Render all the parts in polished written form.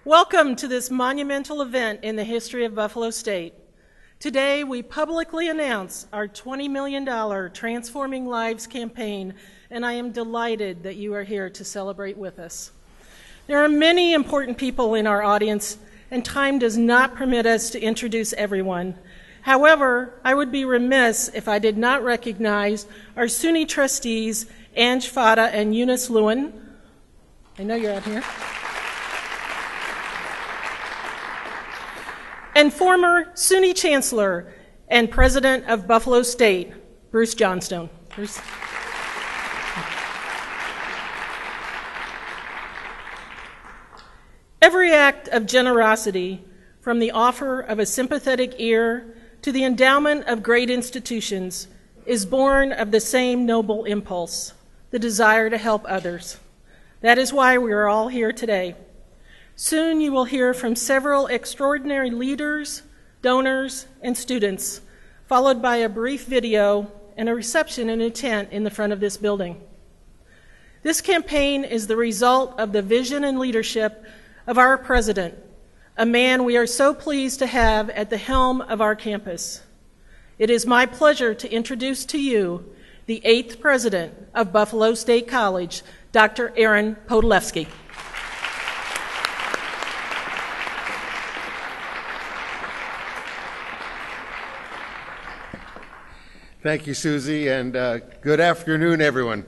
Welcome to this monumental event in the history of Buffalo State. Today, we publicly announce our $20 million Transforming Lives campaign, and I am delighted that you are here to celebrate with us. There are many important people in our audience, and time does not permit us to introduce everyone. However, I would be remiss if I did not recognize our SUNY trustees, Ange Fata and Eunice Lewin. I know you're out here. And former SUNY Chancellor and President of Buffalo State, Bruce Johnstone. Bruce. Every act of generosity, from the offer of a sympathetic ear to the endowment of great institutions, is born of the same noble impulse, the desire to help others. That is why we are all here today. Soon you will hear from several extraordinary leaders, donors, and students, followed by a brief video and a reception in a tent in the front of this building. This campaign is the result of the vision and leadership of our president, a man we are so pleased to have at the helm of our campus. It is my pleasure to introduce to you the 8th president of Buffalo State College, Dr. Aaron Podolewski. Thank you, Susie, and good afternoon, everyone.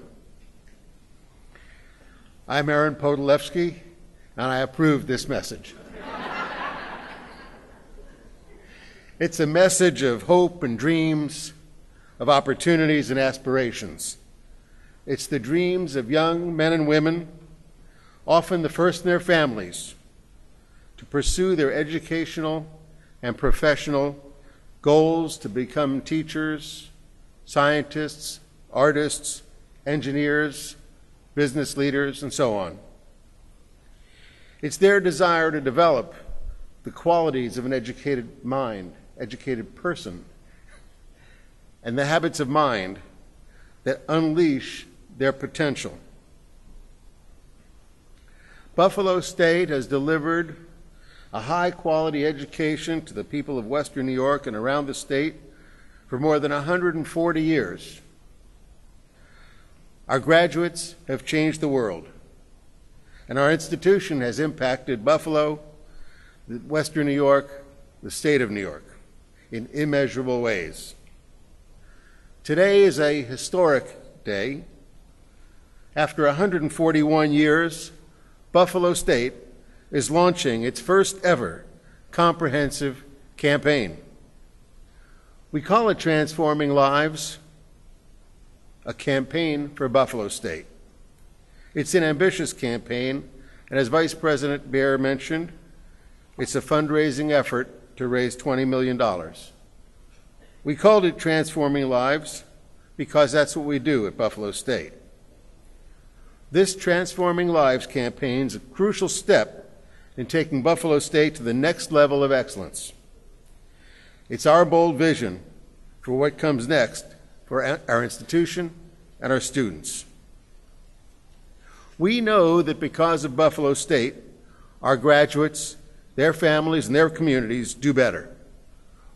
I'm Aaron Podolewski, and I approve this message. It's a message of hope and dreams, of opportunities and aspirations. It's the dreams of young men and women, often the first in their families, to pursue their educational and professional goals to become teachers, scientists, artists, engineers, business leaders, and so on. It's their desire to develop the qualities of an educated mind, educated person, and the habits of mind that unleash their potential. Buffalo State has delivered a high-quality education to the people of Western New York and around the state for more than 140 years. Our graduates have changed the world, and our institution has impacted Buffalo, Western New York, the state of New York, in immeasurable ways. Today is a historic day. After 141 years, Buffalo State is launching its first ever comprehensive campaign. We call it Transforming Lives, a campaign for Buffalo State. It's an ambitious campaign, and as Vice President Baer mentioned, it's a fundraising effort to raise $20 million. We called it Transforming Lives because that's what we do at Buffalo State. This Transforming Lives campaign is a crucial step in taking Buffalo State to the next level of excellence. It's our bold vision for what comes next for our institution and our students. We know that because of Buffalo State, our graduates, their families, and their communities do better.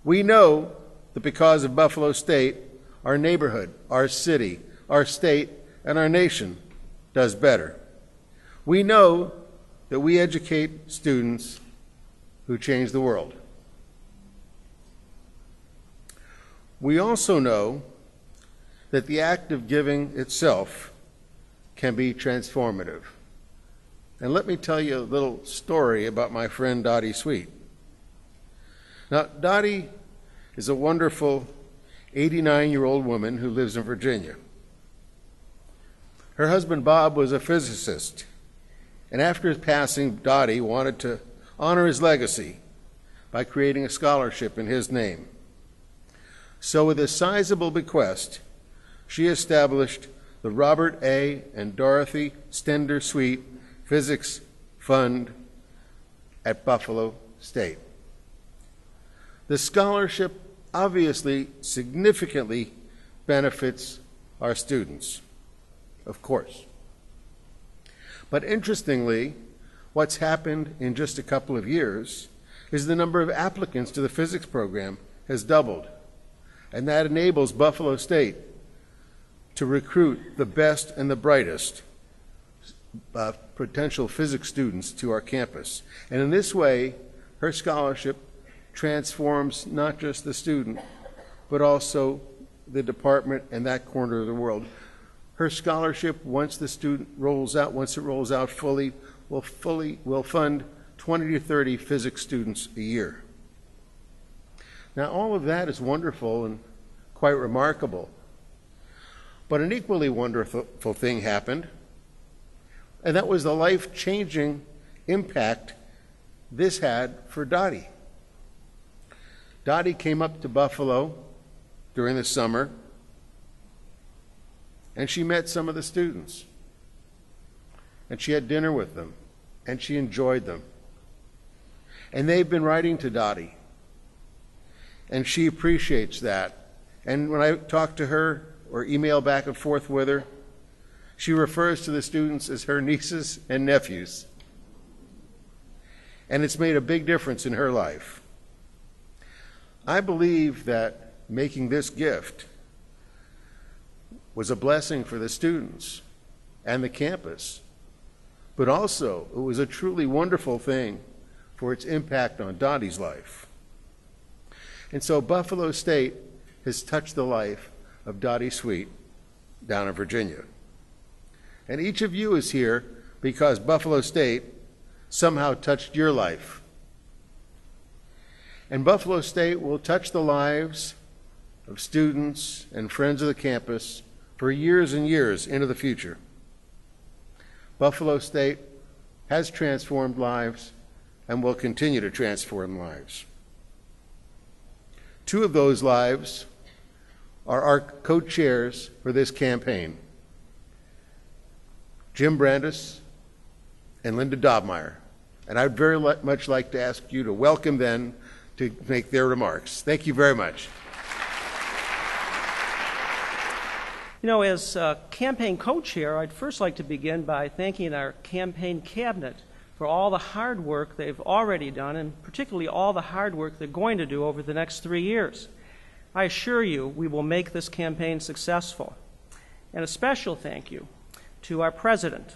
We know that because of Buffalo State, our neighborhood, our city, our state, and our nation does better. We know that we educate students who change the world. We also know that the act of giving itself can be transformative. And let me tell you a little story about my friend Dottie Sweet. Now, Dottie is a wonderful 89-year-old woman who lives in Virginia. Her husband Bob was a physicist, and after his passing, Dottie wanted to honor his legacy by creating a scholarship in his name. So with a sizable bequest, she established the Robert A. and Dorothy Stender Sweet Physics Fund at Buffalo State. The scholarship obviously significantly benefits our students, of course. But interestingly, what's happened in just a couple of years is the number of applicants to the physics program has doubled. And that enables Buffalo State to recruit the best and the brightest potential physics students to our campus. And in this way, her scholarship transforms not just the student, but also the department and that corner of the world. Her scholarship, once it rolls out fully, will fund 20 to 30 physics students a year. Now, all of that is wonderful and quite remarkable. But an equally wonderful thing happened, and that was the life-changing impact this had for Dottie. Dottie came up to Buffalo during the summer, and she met some of the students. And she had dinner with them, and she enjoyed them. And they've been writing to Dottie, and she appreciates that. And when I talk to her or email back and forth with her, she refers to the students as her nieces and nephews. And it's made a big difference in her life. I believe that making this gift was a blessing for the students and the campus, but also it was a truly wonderful thing for its impact on Dottie's life. And so Buffalo State has touched the life of Dottie Sweet down in Virginia. And each of you is here because Buffalo State somehow touched your life. And Buffalo State will touch the lives of students and friends of the campus for years and years into the future. Buffalo State has transformed lives and will continue to transform lives. Two of those lives are our co-chairs for this campaign, Jim Brandis and Linda Dobmeyer. And I'd very much like to ask you to welcome them to make their remarks. Thank you very much. You know, as campaign co-chair, I'd first like to begin by thanking our campaign cabinet for all the hard work they've already done, and particularly all the hard work they're going to do over the next 3 years. I assure you we will make this campaign successful. And a special thank you to our president.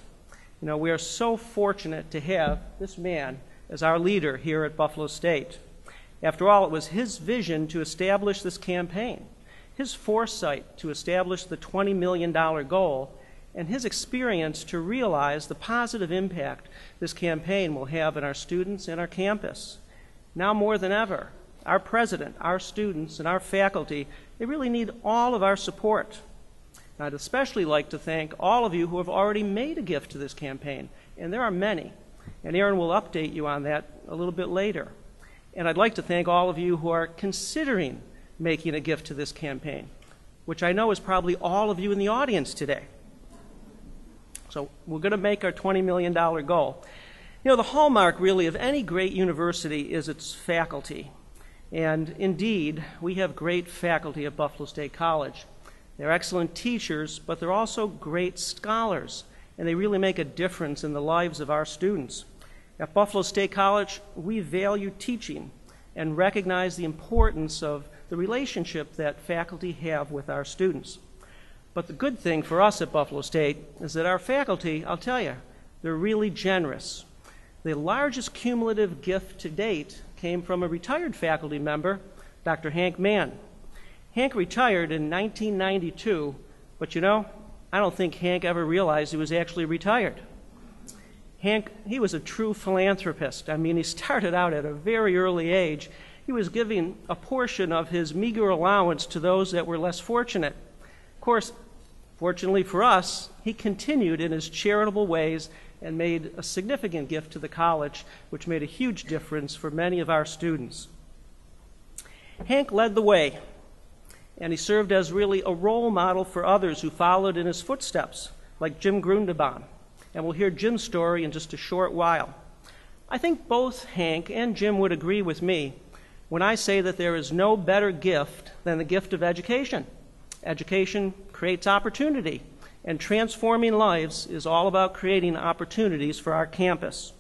You know, we are so fortunate to have this man as our leader here at Buffalo State. After all, it was his vision to establish this campaign, his foresight to establish the $20 million goal, and his experience to realize the positive impact this campaign will have on our students and our campus. Now more than ever, our president, our students, and our faculty, they really need all of our support. And I'd especially like to thank all of you who have already made a gift to this campaign, and there are many. And Aaron will update you on that a little bit later. And I'd like to thank all of you who are considering making a gift to this campaign, which I know is probably all of you in the audience today. So we're going to make our $20 million goal. You know, the hallmark really of any great university is its faculty. And indeed, we have great faculty at Buffalo State College. They're excellent teachers, but they're also great scholars, and they really make a difference in the lives of our students. At Buffalo State College, we value teaching and recognize the importance of the relationship that faculty have with our students. But the good thing for us at Buffalo State is that our faculty, I'll tell you, they're really generous. The largest cumulative gift to date came from a retired faculty member, Dr. Hank Mann. Hank retired in 1992, but you know, I don't think Hank ever realized he was actually retired. Hank, he was a true philanthropist. I mean, he started out at a very early age. He was giving a portion of his meager allowance to those that were less fortunate. Of course, fortunately for us, he continued in his charitable ways and made a significant gift to the college, which made a huge difference for many of our students. Hank led the way, and he served as really a role model for others who followed in his footsteps, like Jim Grundebaum. And we'll hear Jim's story in just a short while. I think both Hank and Jim would agree with me when I say that there is no better gift than the gift of education. Education creates opportunity, and transforming lives is all about creating opportunities for our campus.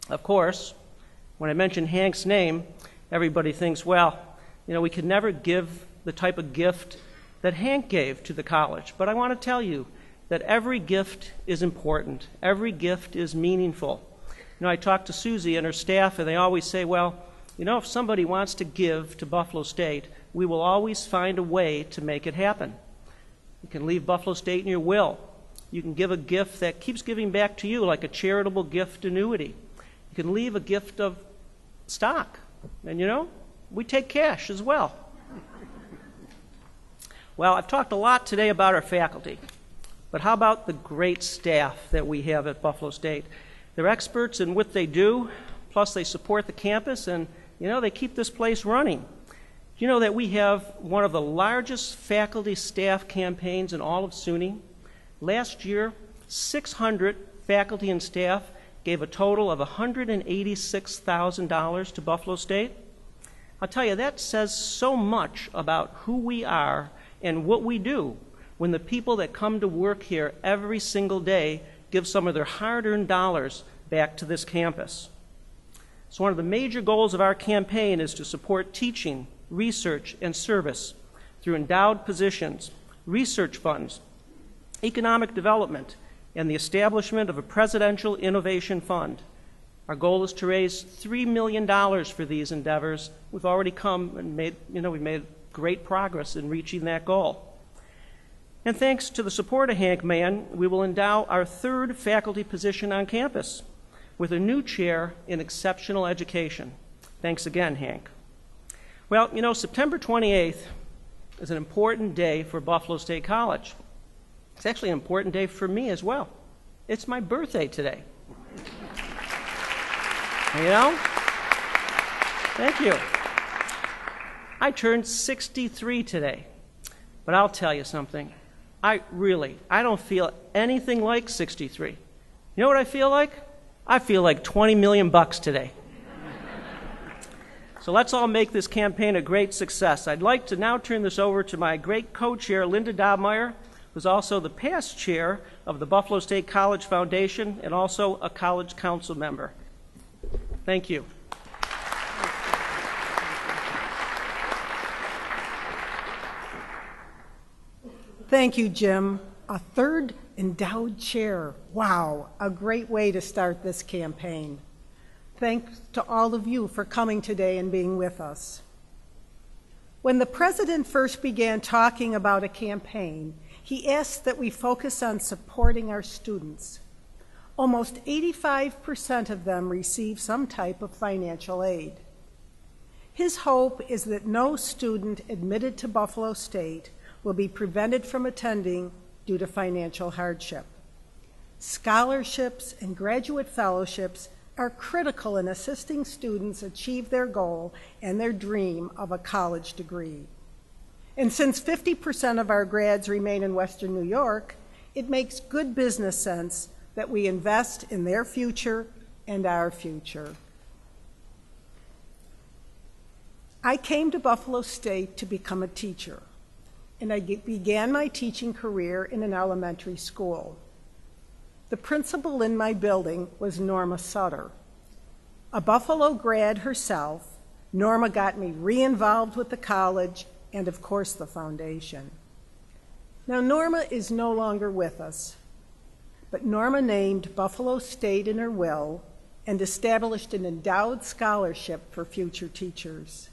Of course, when I mention Hank's name, everybody thinks, well, we could never give the type of gift that Hank gave to the college. But I want to tell you that every gift is important. Every gift is meaningful. I talk to Susie and her staff, and they always say, well, if somebody wants to give to Buffalo State, we will always find a way to make it happen. You can leave Buffalo State in your will. You can give a gift that keeps giving back to you, like a charitable gift annuity. You can leave a gift of stock. And we take cash as well. Well, I've talked a lot today about our faculty, but how about the great staff that we have at Buffalo State? They're experts in what they do, plus they support the campus, and they keep this place running. You know that we have one of the largest faculty staff campaigns in all of SUNY? Last year, 600 faculty and staff gave a total of $186,000 to Buffalo State. I'll tell you, that says so much about who we are and what we do when the people that come to work here every single day give some of their hard-earned dollars back to this campus. So one of the major goals of our campaign is to support teaching, research, and service through endowed positions, research funds, economic development, and the establishment of a Presidential Innovation Fund. Our goal is to raise $3 million for these endeavors. We've already come and we've made great progress in reaching that goal. And thanks to the support of Hank Mann, we will endow our third faculty position on campus with a new chair in exceptional education. Thanks again, Hank. Well, September 28th is an important day for Buffalo State College. It's actually an important day for me as well. It's my birthday today. Thank you. I turned 63 today, but I'll tell you something. I don't feel anything like 63. You know what I feel like? I feel like $20 million today. So let's all make this campaign a great success. I'd like to now turn this over to my great co-chair, Linda Dobmeyer, who's also the past chair of the Buffalo State College Foundation and also a college council member. Thank you. Thank you, Jim. A third endowed chair. Wow, a great way to start this campaign. Thanks to all of you for coming today and being with us. When the president first began talking about a campaign, he asked that we focus on supporting our students. Almost 85% of them receive some type of financial aid. His hope is that no student admitted to Buffalo State will be prevented from attending due to financial hardship. Scholarships and graduate fellowships are critical in assisting students achieve their goal and their dream of a college degree. And since 50% of our grads remain in Western New York, it makes good business sense that we invest in their future and our future. I came to Buffalo State to become a teacher, and I began my teaching career in an elementary school. The principal in my building was Norma Sutter. A Buffalo grad herself, Norma got me re-involved with the college and, of course, the foundation. Now, Norma is no longer with us, but Norma named Buffalo State in her will and established an endowed scholarship for future teachers.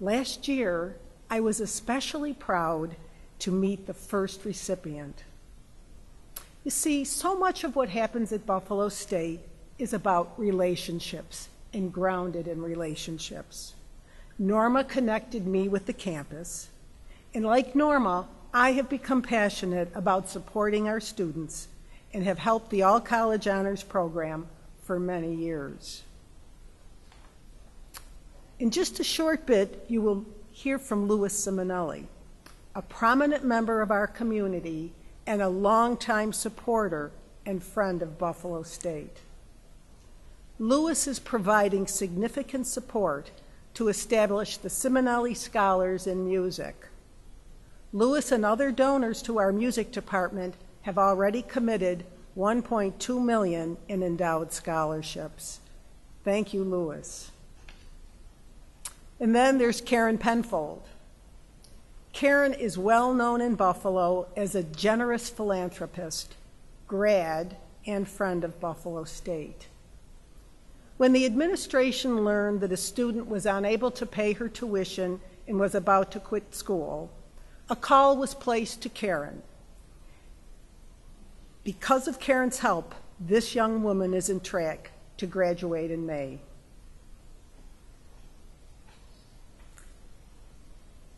Last year, I was especially proud to meet the first recipient. You see, so much of what happens at Buffalo State is about relationships and grounded in relationships. Norma connected me with the campus, and like Norma, I have become passionate about supporting our students and have helped the All College Honors Program for many years. In just a short bit, you will hear from Louis Simonelli, a prominent member of our community and a longtime supporter and friend of Buffalo State. Louis is providing significant support to establish the Simonelli Scholars in Music. Louis and other donors to our music department have already committed $1.2 million in endowed scholarships. Thank you, Louis. And then there's Karen Penfold. Karen is well known in Buffalo as a generous philanthropist, grad, and friend of Buffalo State. When the administration learned that a student was unable to pay her tuition and was about to quit school, a call was placed to Karen. Because of Karen's help, this young woman is on track to graduate in May.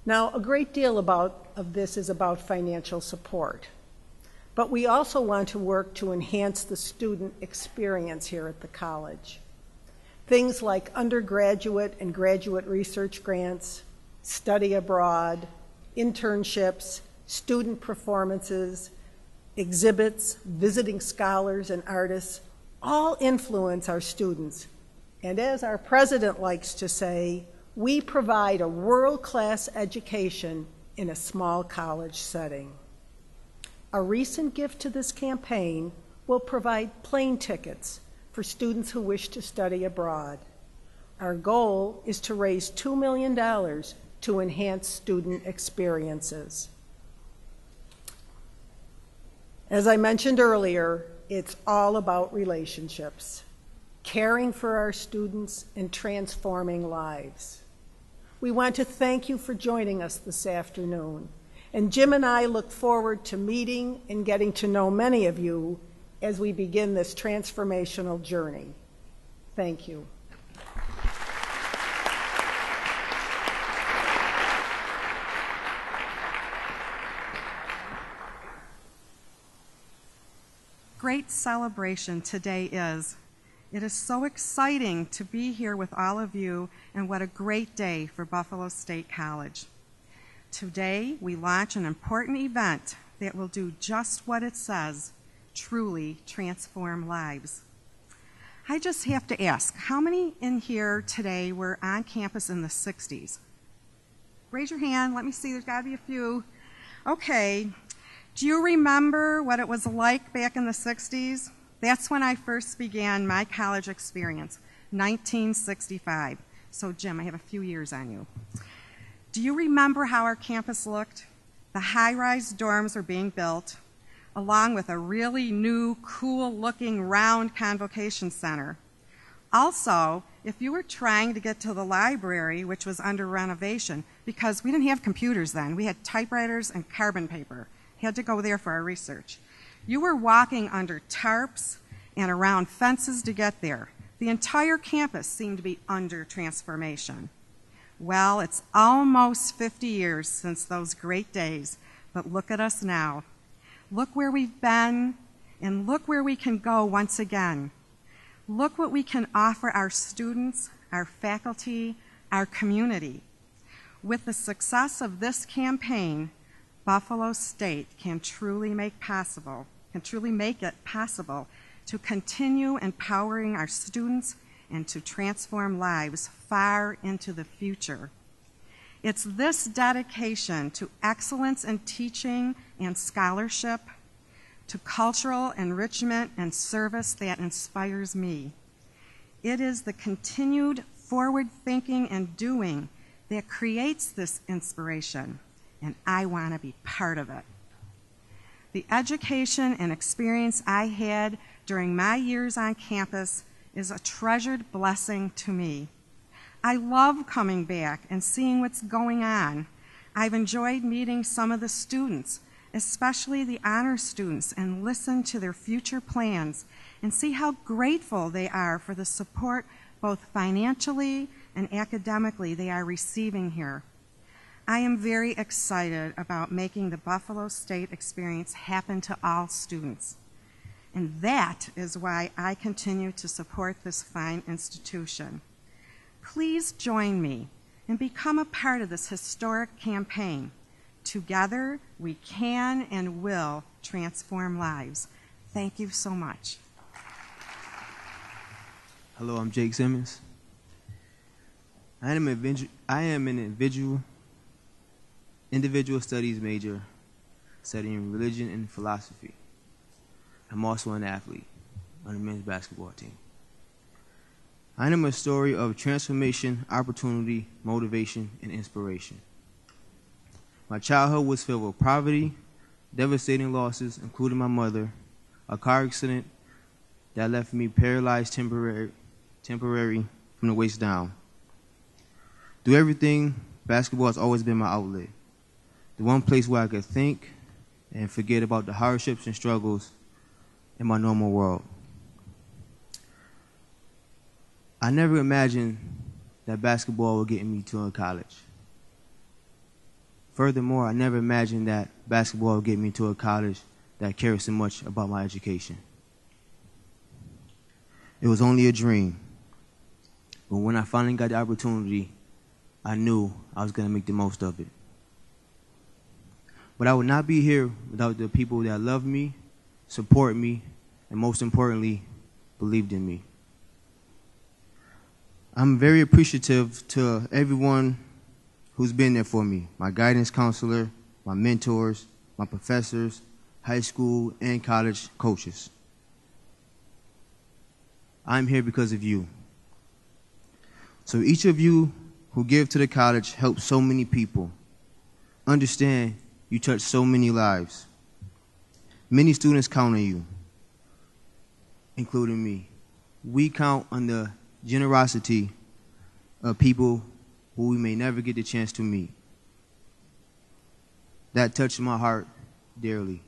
Now, a great deal of this is about financial support, but we also want to work to enhance the student experience here at the college. Things like undergraduate and graduate research grants, study abroad, internships, student performances, exhibits, visiting scholars and artists, all influence our students. And as our president likes to say, we provide a world-class education in a small college setting. A recent gift to this campaign will provide plane tickets for students who wish to study abroad. Our goal is to raise $2 million to enhance student experiences. As I mentioned earlier, it's all about relationships, caring for our students and transforming lives. We want to thank you for joining us this afternoon, and Jim and I look forward to meeting and getting to know many of you as we begin this transformational journey. Thank you. Great celebration today is. It is so exciting to be here with all of you, and what a great day for Buffalo State College. Today, we launch an important event that will do just what it says, truly transform lives. I just have to ask, how many in here today were on campus in the 60s? Raise your hand. Let me see. There's got to be a few. Okay. Do you remember what it was like back in the 60s? That's when I first began my college experience, 1965. So, Jim, I have a few years on you. Do you remember how our campus looked? The high-rise dorms were being built, along with a really new, cool-looking round convocation center. Also, if you were trying to get to the library, which was under renovation, because we didn't have computers then, we had typewriters and carbon paper. Had to go there for our research. You were walking under tarps and around fences to get there. The entire campus seemed to be under transformation. Well, it's almost 50 years since those great days, but look at us now. Look where we've been, and look where we can go once again. Look what we can offer our students, our faculty, our community. With the success of this campaign, Buffalo State can truly make it possible to continue empowering our students and to transform lives far into the future. It's this dedication to excellence in teaching and scholarship, to cultural enrichment and service that inspires me. It is the continued forward thinking and doing that creates this inspiration, and I want to be part of it. The education and experience I had during my years on campus is a treasured blessing to me. I love coming back and seeing what's going on. I've enjoyed meeting some of the students, especially the honor students, and listen to their future plans and see how grateful they are for the support, both financially and academically, they are receiving here. I am very excited about making the Buffalo State experience happen to all students. And that is why I continue to support this fine institution. Please join me and become a part of this historic campaign. Together, we can and will transform lives. Thank you so much. Hello, I'm Jake Simmons. I am an individual studies major studying religion and philosophy. I'm also an athlete on the men's basketball team. I am a story of transformation, opportunity, motivation, and inspiration. My childhood was filled with poverty, devastating losses, including my mother, a car accident that left me paralyzed temporary from the waist down. Through everything, basketball has always been my outlet, the one place where I could think and forget about the hardships and struggles in my normal world. I never imagined that basketball would get me to a college. Furthermore, I never imagined that basketball would get me to a college that cared so much about my education. It was only a dream, but when I finally got the opportunity, I knew I was going to make the most of it. But I would not be here without the people that loved me, support me, and most importantly, believed in me. I'm very appreciative to everyone who's been there for me, my guidance counselor, my mentors, my professors, high school and college coaches. I'm here because of you. So each of you who give to the college helps so many people. Understand you touch so many lives. Many students count on you, including me. We count on the generosity of people who we may never get the chance to meet. That touched my heart dearly.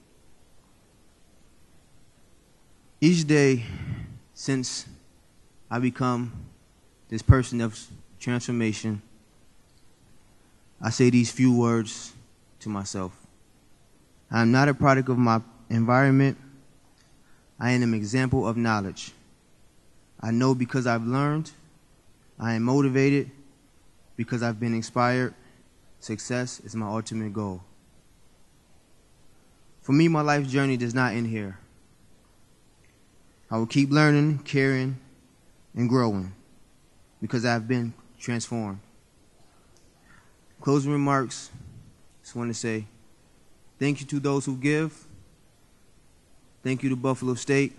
Each day since I become this person of transformation, I say these few words to myself. I am not a product of my environment. I am an example of knowledge. I know because I've learned. I am motivated because I've been inspired. Success is my ultimate goal. For me, my life journey does not end here. I will keep learning, caring, and growing because I've been transformed. Closing remarks, just want to say thank you to those who give. Thank you to Buffalo State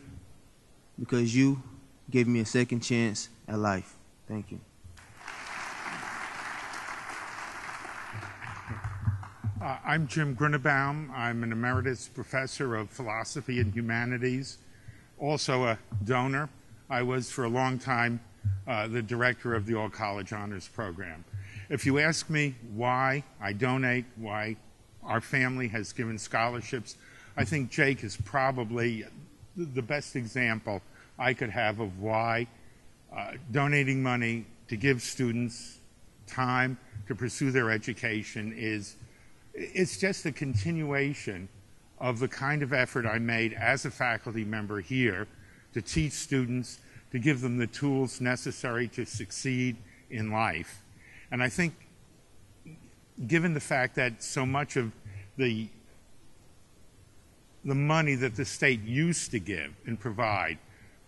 because you gave me a second chance at life. Thank you. I'm Jim Grunnebaum. I'm an emeritus professor of philosophy and humanities, also a donor. I was for a long time the director of the All College Honors Program. If you ask me why I donate, why our family has given scholarships, I think Jake is probably the best example I could have of why donating money to give students time to pursue their education it's just a continuation of the kind of effort I made as a faculty member here to teach students, to give them the tools necessary to succeed in life. And I think given the fact that so much of the money that the state used to give and provide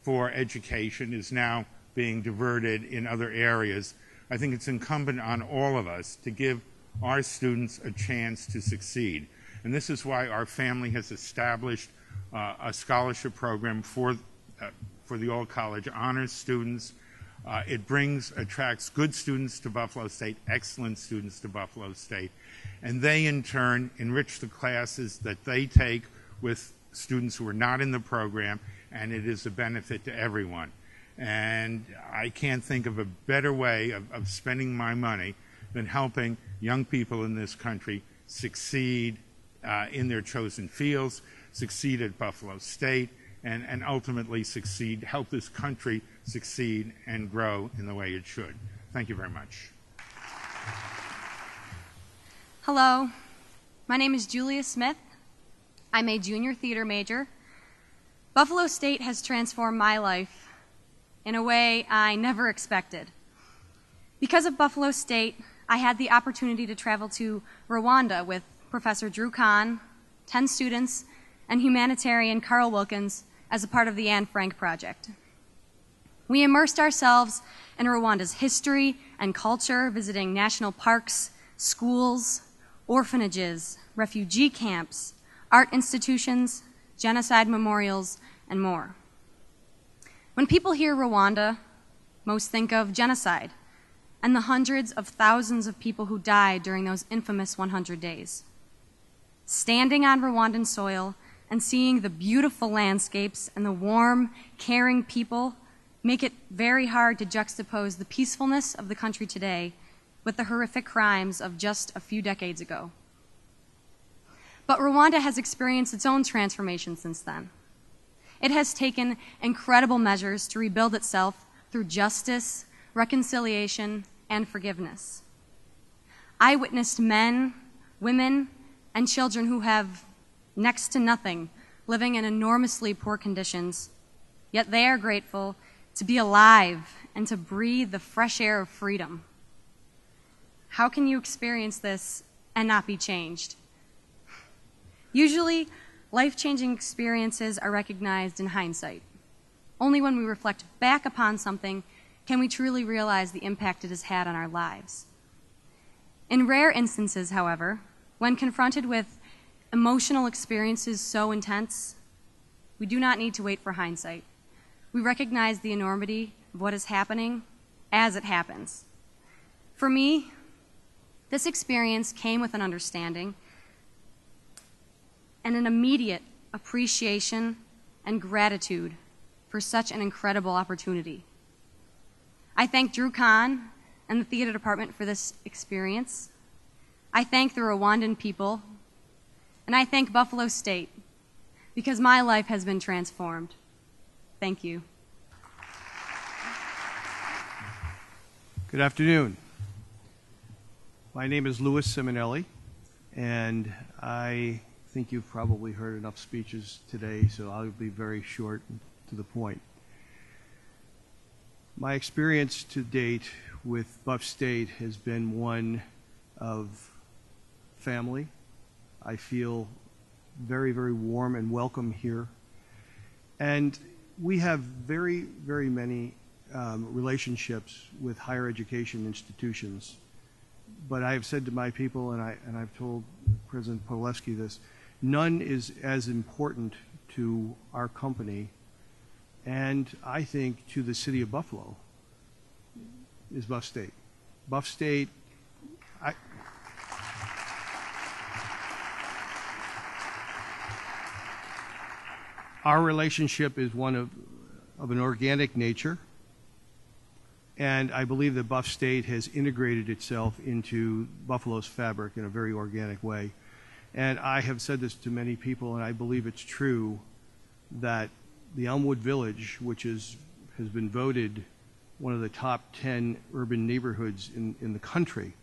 for education is now being diverted in other areas, I think it's incumbent on all of us to give our students a chance to succeed. And this is why our family has established a scholarship program for the All College Honors students. It attracts good students to Buffalo State, excellent students to Buffalo State, and they in turn enrich the classes that they take with students who are not in the program, and it is a benefit to everyone. And I can't think of a better way of spending my money than helping young people in this country succeed in their chosen fields, succeed at Buffalo State, and ultimately help this country succeed and grow in the way it should. Thank you very much. Hello, my name is Julia Smith. I'm a junior theater major. Buffalo State has transformed my life in a way I never expected. Because of Buffalo State, I had the opportunity to travel to Rwanda with Professor Drew Kahn, 10 students, and humanitarian Carl Wilkins as a part of the Anne Frank Project. We immersed ourselves in Rwanda's history and culture, visiting national parks, schools, orphanages, refugee camps, art institutions, genocide memorials, and more. When people hear Rwanda, most think of genocide and the hundreds of thousands of people who died during those infamous 100 days. Standing on Rwandan soil and seeing the beautiful landscapes and the warm, caring people make it very hard to juxtapose the peacefulness of the country today with the horrific crimes of just a few decades ago. But Rwanda has experienced its own transformation since then. It has taken incredible measures to rebuild itself through justice, reconciliation, and forgiveness. I witnessed men, women, and children who have next to nothing living in enormously poor conditions, yet they are grateful to be alive and to breathe the fresh air of freedom. How can you experience this and not be changed? Usually, life-changing experiences are recognized in hindsight. Only when we reflect back upon something can we truly realize the impact it has had on our lives. In rare instances, however, when confronted with emotional experiences so intense, we do not need to wait for hindsight. We recognize the enormity of what is happening as it happens. For me, this experience came with an understanding and an immediate appreciation and gratitude for such an incredible opportunity. I thank Drew Kahn and the theater department for this experience. I thank the Rwandan people, and I thank Buffalo State because my life has been transformed. Thank you. Good afternoon. My name is Louis Simonelli, and I think you've probably heard enough speeches today, so I'll be very short and to the point. My experience to date with Buff State has been one of family. I feel very, very warm and welcome here. And we have very, very many relationships with higher education institutions. But I have said to my people, and I've told President Podolsky this, none is as important to our company, and I think to the city of Buffalo, is Buff State. Buff State, our relationship is one of an organic nature, and I believe that Buff State has integrated itself into Buffalo's fabric in a very organic way. And I have said this to many people, and I believe it's true, that the Elmwood Village, which has been voted one of the top 10 urban neighborhoods in the country,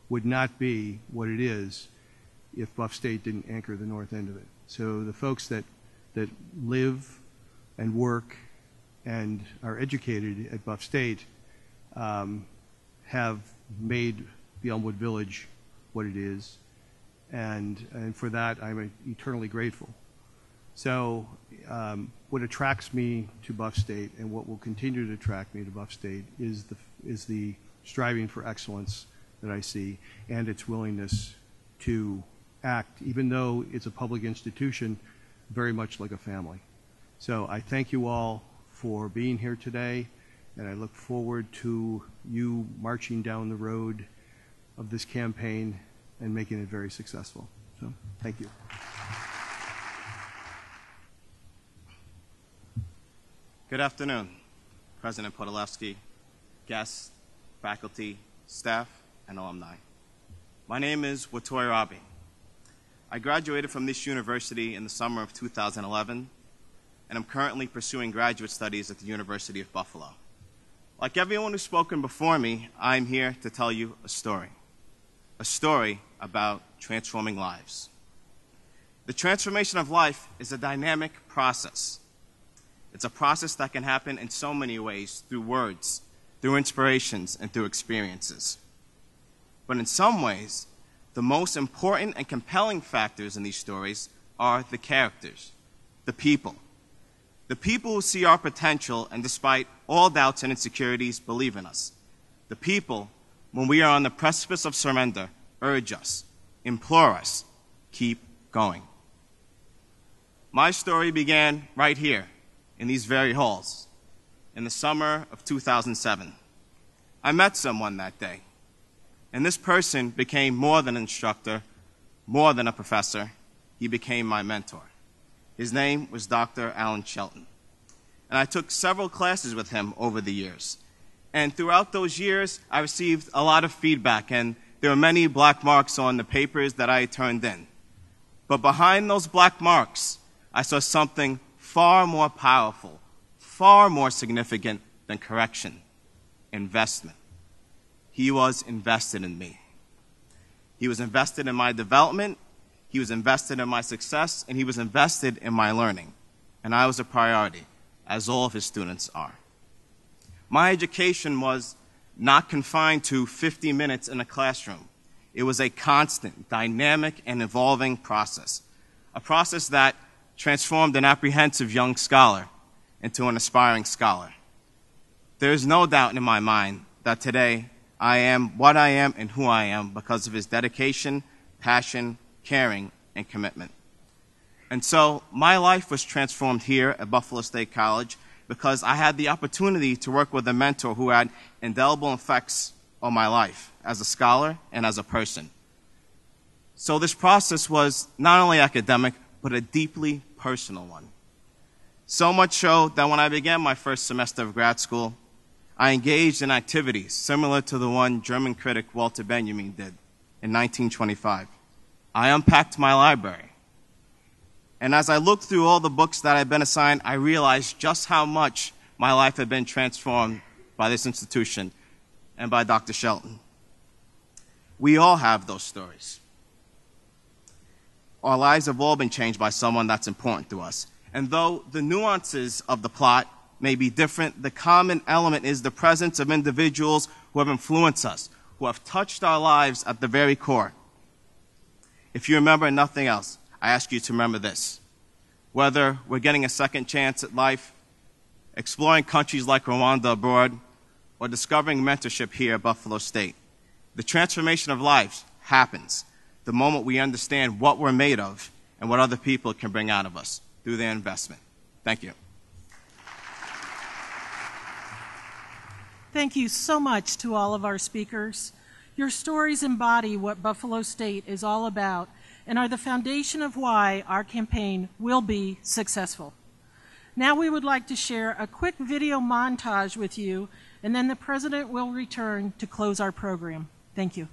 would not be what it is if Buff State didn't anchor the north end of it. So the folks that live and work and are educated at Buff State have made the Elmwood Village what it is, and for that I'm eternally grateful. So what attracts me to Buff State and what will continue to attract me to Buff State is the striving for excellence that I see, and its willingness to act, even though it's a public institution, very much like a family. So I thank you all for being here today, and I look forward to you marching down the road of this campaign and making it very successful. So thank you. Good afternoon, President Podolsky, guests, faculty, staff, and alumni. My name is Watoy Rabi. I graduated from this university in the summer of 2011, and I'm currently pursuing graduate studies at the University of Buffalo. Like everyone who's spoken before me, I'm here to tell you a story about transforming lives. The transformation of life is a dynamic process. It's a process that can happen in so many ways, through words, through inspirations, and through experiences. But in some ways, the most important and compelling factors in these stories are the characters, the people who see our potential and despite all doubts and insecurities believe in us. The people, when we are on the precipice of surrender, urge us, implore us, keep going. My story began right here, in these very halls. in the summer of 2007. I met someone that day, and this person became more than an instructor, more than a professor. He became my mentor. His name was Dr. Alan Shelton. And I took several classes with him over the years. And throughout those years, I received a lot of feedback, and there were many black marks on the papers that I turned in. But behind those black marks, I saw something far more powerful, far more significant than correction: investment. He was invested in me. He was invested in my development, he was invested in my success, and he was invested in my learning. And I was a priority, as all of his students are. My education was not confined to 50 minutes in a classroom. It was a constant, dynamic, and evolving process, a process that transformed an apprehensive young scholar into an aspiring scholar. There is no doubt in my mind that today I am what I am and who I am because of his dedication, passion, caring, and commitment. And so my life was transformed here at Buffalo State College because I had the opportunity to work with a mentor who had indelible effects on my life as a scholar and as a person. So this process was not only academic, but a deeply personal one. So much so that when I began my first semester of grad school, I engaged in activities similar to the one German critic Walter Benjamin did in 1925. I unpacked my library. And as I looked through all the books that I'd been assigned, I realized just how much my life had been transformed by this institution and by Dr. Shelton. We all have those stories. Our lives have all been changed by someone that's important to us. And though the nuances of the plot may be different, the common element is the presence of individuals who have influenced us, who have touched our lives at the very core. If you remember nothing else, I ask you to remember this. Whether we're getting a second chance at life, exploring countries like Rwanda abroad, or discovering mentorship here at Buffalo State, the transformation of lives happens the moment we understand what we're made of and what other people can bring out of us through their investment. Thank you. Thank you so much to all of our speakers. Your stories embody what Buffalo State is all about and are the foundation of why our campaign will be successful. Now we would like to share a quick video montage with you, and then the President will return to close our program. Thank you.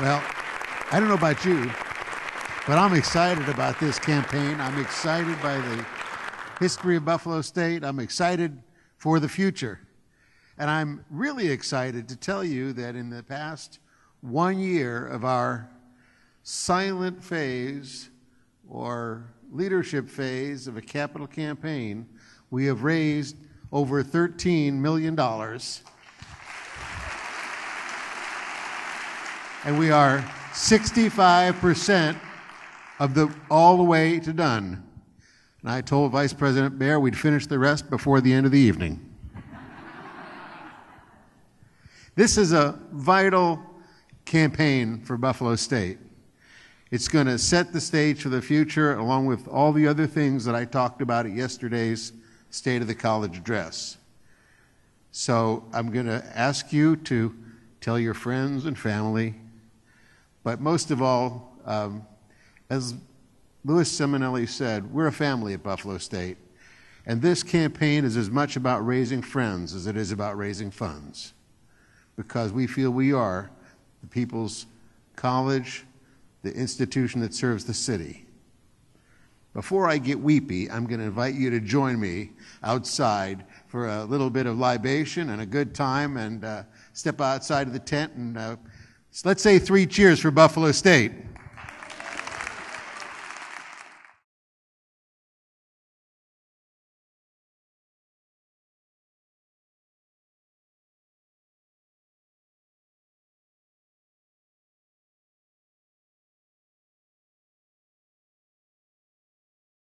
Well, I don't know about you, but I'm excited about this campaign. I'm excited by the history of Buffalo State. I'm excited for the future. And I'm really excited to tell you that in the past 1 year of our silent phase or leadership phase of a capital campaign, we have raised over $13 million. And we are 65% of all the way to done. And I told Vice President Baer we'd finish the rest before the end of the evening. This is a vital campaign for Buffalo State. It's going to set the stage for the future, along with all the other things that I talked about at yesterday's State of the College address. So I'm going to ask you to tell your friends and family, but most of all, as Louis Simonelli said, we're a family at Buffalo State, and this campaign is as much about raising friends as it is about raising funds, because we feel we are the people's college, the institution that serves the city. Before I get weepy, I'm going to invite you to join me outside for a little bit of libation and a good time, and step outside of the tent and let's say 3 cheers for Buffalo State.